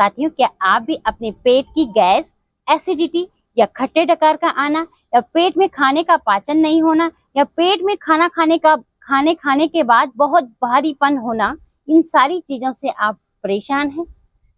साथियों, क्या आप भी अपने पेट की गैस, एसिडिटी या खट्टे डकार का आना, या पेट में खाने का पाचन नहीं होना, या पेट में खाना खाने के बाद बहुत भारीपन होना, इन सारी चीजों से आप परेशान हैं?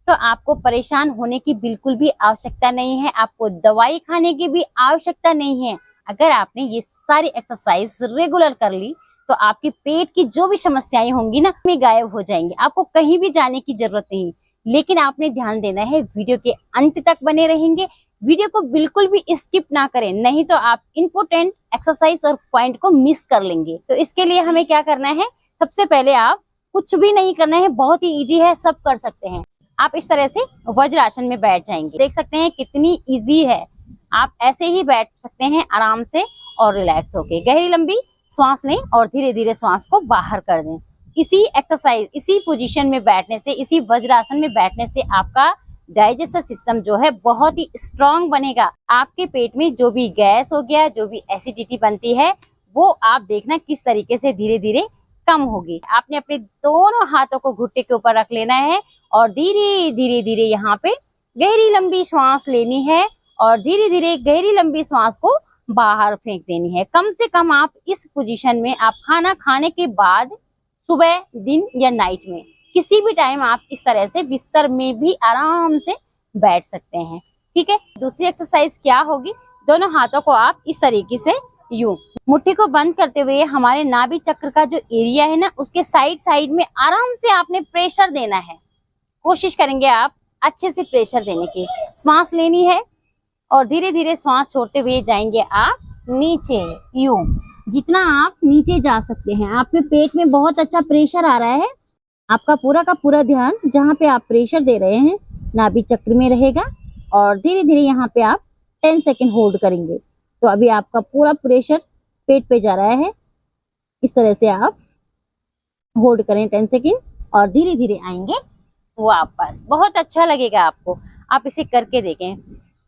तो आपको परेशान होने की बिल्कुल भी आवश्यकता नहीं है, आपको दवाई खाने की भी आवश्यकता नहीं है। अगर आपने ये सारी एक्सरसाइज रेगुलर कर ली तो आपके पेट की जो भी समस्याएं होंगी ना, वे गायब हो जाएंगी। आपको कहीं भी जाने की जरूरत नहीं। लेकिन आपने ध्यान देना है, वीडियो के अंत तक बने रहेंगे, वीडियो को बिल्कुल भी स्किप ना करें, नहीं तो आप इम्पोर्टेंट एक्सरसाइज और पॉइंट को मिस कर लेंगे। तो इसके लिए हमें क्या करना है, सबसे पहले आप कुछ भी नहीं करना है, बहुत ही इजी है, सब कर सकते हैं। आप इस तरह से वज्रासन में बैठ जाएंगे। देख सकते हैं कितनी इजी है। आप ऐसे ही बैठ सकते हैं आराम से और रिलैक्स होके। गहरी लंबी सांस लें और धीरे धीरे सांस को बाहर कर दें। इसी एक्सरसाइज, इसी पोजीशन में बैठने से, इसी वज्रासन में बैठने से आपका डाइजेस्टिव सिस्टम जो है बहुत ही स्ट्रांग बनेगा। आपके पेट में जो भी गैस हो गया, जो भी एसिडिटी बनती है, वो आप देखना किस तरीके से धीरे धीरे कम होगी। आपने अपने दोनों हाथों को घुट्टे के ऊपर रख लेना है और धीरे धीरे धीरे यहाँ पे गहरी लंबी श्वास लेनी है और धीरे धीरे गहरी लंबी श्वास को बाहर फेंक देनी है। कम से कम आप इस पोजीशन में, आप खाना खाने के बाद, सुबह, दिन या नाइट में, किसी भी टाइम आप इस तरह से बिस्तर में भी आराम से बैठ सकते हैं। ठीक है। दूसरी एक्सरसाइज क्या होगी, दोनों हाथों को आप इस तरीके से यूं मुट्ठी को बंद करते हुए हमारे नाभि चक्र का जो एरिया है ना, उसके साइड साइड में आराम से आपने प्रेशर देना है। कोशिश करेंगे आप अच्छे से प्रेशर देने की। श्वास लेनी है और धीरे धीरे श्वास छोड़ते हुए जाएंगे आप नीचे, यूं जितना आप नीचे जा सकते हैं। आपके पेट में बहुत अच्छा प्रेशर आ रहा है। आपका पूरा का पूरा ध्यान जहाँ पे आप प्रेशर दे रहे हैं नाभि चक्र में रहेगा और धीरे धीरे यहाँ पे आप 10 सेकेंड होल्ड करेंगे। तो अभी आपका पूरा प्रेशर पेट पे जा रहा है। इस तरह से आप होल्ड करें 10 सेकेंड और धीरे धीरे आएंगे वापस। बहुत अच्छा लगेगा आपको, आप इसे करके देखें।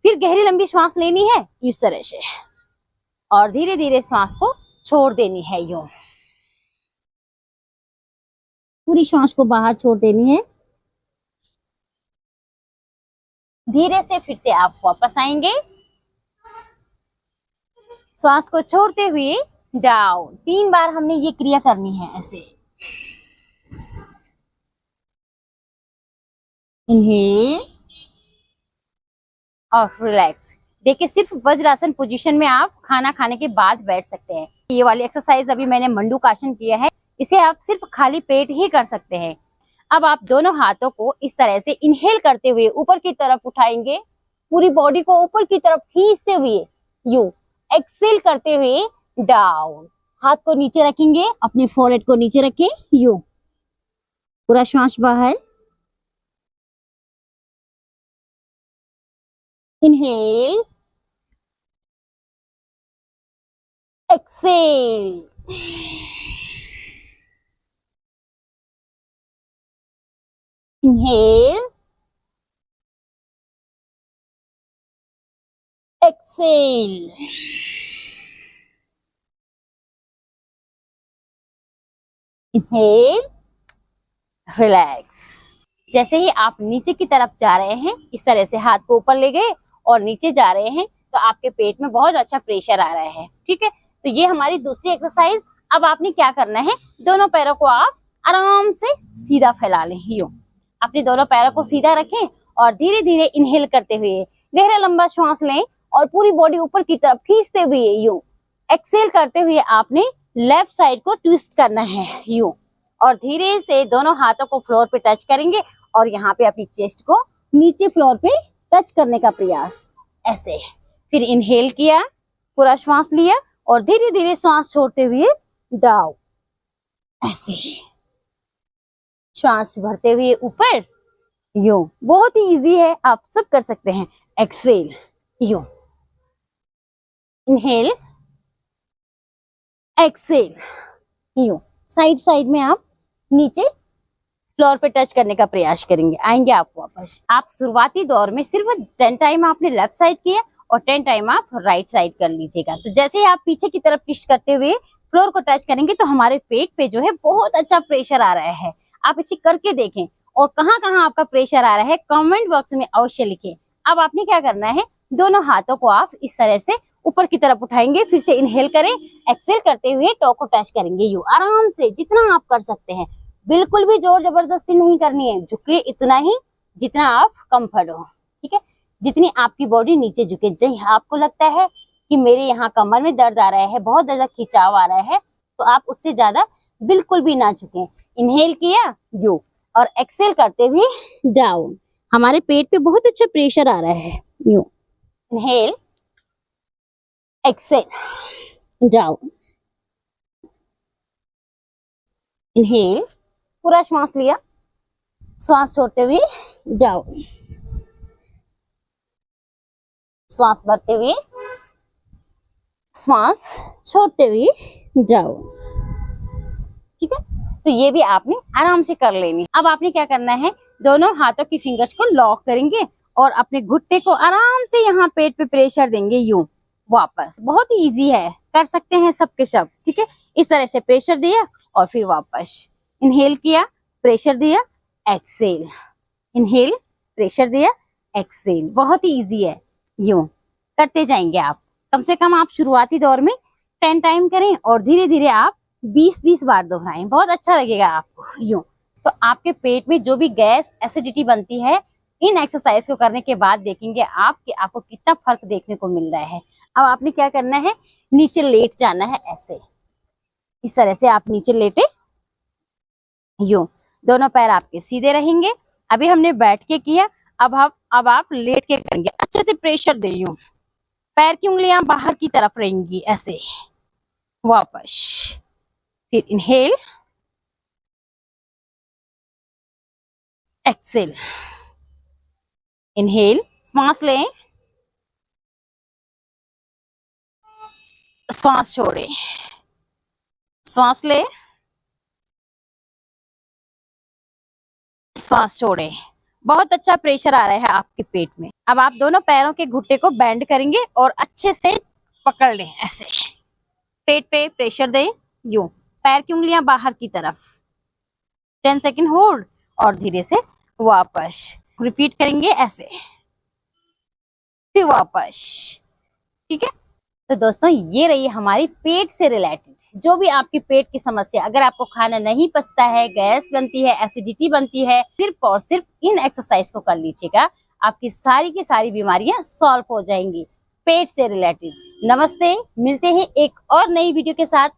फिर गहरी लंबी श्वास लेनी है इस तरह से और धीरे धीरे श्वास को छोड़ देनी है। यूं पूरी श्वास को बाहर छोड़ देनी है। धीरे से फिर से आप वापस आएंगे, श्वास को छोड़ते हुए डाउन। 3 बार हमने ये क्रिया करनी है ऐसे। इनहेल और रिलैक्स। देखिए, सिर्फ वज्रासन पोजीशन में आप खाना खाने के बाद बैठ सकते हैं। ये वाली एक्सरसाइज अभी मैंने मंडूकासन किया है, इसे आप सिर्फ खाली पेट ही कर सकते हैं। अब आप दोनों हाथों को इस तरह से इनहेल करते हुए ऊपर की तरफ उठाएंगे, पूरी बॉडी को ऊपर की तरफ खींचते हुए यूं। एक्सेल करते हुए डाउन। हाथ को नीचे रखेंगे, अपने फोरहेड को नीचे रखें, यूं पूरा श्वास बाहर। Inhale, exhale, inhale, exhale, inhale, relax. जैसे ही आप नीचे की तरफ जा रहे हैं, इस तरह से हाथ को ऊपर ले गए और नीचे जा रहे हैं, तो आपके पेट में बहुत अच्छा प्रेशर आ रहा है। ठीक है। तो ये हमारी दूसरी एक्सरसाइज। अब आपने क्या करना है, दोनों पैरों को आप आराम से सीधा फैला लें। यूं अपने दोनों पैरों को सीधा रखें और धीरे धीरे इनहेल करते हुए गहरा लंबा श्वास लें और पूरी बॉडी ऊपर की तरफ खींचते हुए यूं। एक्सेल करते हुए आपने लेफ्ट साइड को ट्विस्ट करना है यूं, और धीरे से दोनों हाथों को फ्लोर पे टच करेंगे और यहाँ पे अपनी चेस्ट को नीचे फ्लोर पे टच करने का प्रयास, ऐसे। फिर इनहेल किया, पूरा श्वास लिया और धीरे धीरे श्वास छोड़ते हुए डाउन, ऐसे। श्वास भरते हुए ऊपर, यूं। बहुत ही इजी है, आप सब कर सकते हैं। एक्सेल, यूं, इनहेल, एक्सेल, यूं। साइड साइड में आप नीचे फ्लोर पे टच करने का प्रयास करेंगे, आएंगे आप वापस। आप शुरुआती दौर में सिर्फ 10 टाइम आपने लेफ्ट साइड किया और 10 टाइम आप राइट साइड कर लीजिएगा। तो जैसे ही आप पीछे की तरफ ट्विस्ट करते हुए फ्लोर को टच करेंगे तो हमारे पेट पे जो है बहुत अच्छा प्रेशर आ रहा है। आप इसे करके देखें और कहाँ कहाँ आपका प्रेशर आ रहा है कमेंट बॉक्स में अवश्य लिखें। अब आपने क्या करना है, दोनों हाथों को आप इस तरह से ऊपर की तरफ उठाएंगे, फिर से इनहेल करें, एक्सेल करते हुए टो को टच करेंगे। यू आराम से जितना आप कर सकते हैं, बिल्कुल भी जोर जबरदस्ती नहीं करनी है, झुके इतना ही जितना आप कंफर्ट हो, ठीक है। जितनी आपकी बॉडी नीचे झुके, जहाँ आपको लगता है कि मेरे यहाँ कमर में दर्द आ रहा है, बहुत ज्यादा खिंचाव आ रहा है, तो आप उससे ज्यादा बिल्कुल भी ना झुके। इनहेल किया यू और एक्सेल करते हुए डाउन। हमारे पेट पे बहुत अच्छा प्रेशर आ रहा है। You inhale, exhale, down, inhale, पूरा श्वास लिया, श्वास छोड़ते हुए डाउन, श्वास भरते हुए, श्वास छोड़ते हुए डाउन, ठीक है। तो ये भी आपने आराम से कर लेनी। अब आपने क्या करना है, दोनों हाथों की फिंगर्स को लॉक करेंगे और अपने घुट्टे को आराम से यहाँ पेट पे प्रेशर देंगे, यूं वापस। बहुत ही इजी है, कर सकते हैं सबके सब, ठीक है। इस तरह से प्रेशर दिया और फिर वापस इनहेल किया, प्रेशर दिया, एक्सेल, इनहेल, प्रेशर दिया, एक्सेल। बहुत ही इजी है, यूं करते जाएंगे आप। कम से कम आप शुरुआती दौर में 10 टाइम करें और धीरे धीरे आप 20-20 बार दोहराएं, बहुत अच्छा लगेगा आपको। यूं तो आपके पेट में जो भी गैस एसिडिटी बनती है, इन एक्सरसाइज को करने के बाद देखेंगे आप कि आपको कितना फर्क देखने को मिल रहा है। अब आपने क्या करना है, नीचे लेट जाना है, ऐसे इस तरह से आप नीचे लेटे, यूं दोनों पैर आपके सीधे रहेंगे। अभी हमने बैठ के किया, अब आप लेट के करेंगे। अच्छे से प्रेशर दे, यूं पैर की उंगलियां बाहर की तरफ रहेंगी, ऐसे वापस। फिर इनहेल, एक्सेल, इनहेल, श्वास लें, श्वास छोड़े, श्वास ले, श्वास छोड़े। बहुत अच्छा प्रेशर आ रहा है आपके पेट में। अब आप दोनों पैरों के घुट्टे को बेंड करेंगे और अच्छे से पकड़ लें, ऐसे पेट पे प्रेशर दें, यूं पैर की उंगलियां बाहर की तरफ। 10 सेकेंड होल्ड और धीरे से वापस रिपीट करेंगे, ऐसे फिर वापस, ठीक है। तो दोस्तों ये रही हमारी पेट से रिलेटेड जो भी आपकी पेट की समस्या। अगर आपको खाना नहीं पचता है, गैस बनती है, एसिडिटी बनती है, सिर्फ और सिर्फ इन एक्सरसाइज को कर लीजिएगा, आपकी सारी की सारी बीमारियां सॉल्व हो जाएंगी पेट से रिलेटेड। नमस्ते, मिलते हैं एक और नई वीडियो के साथ।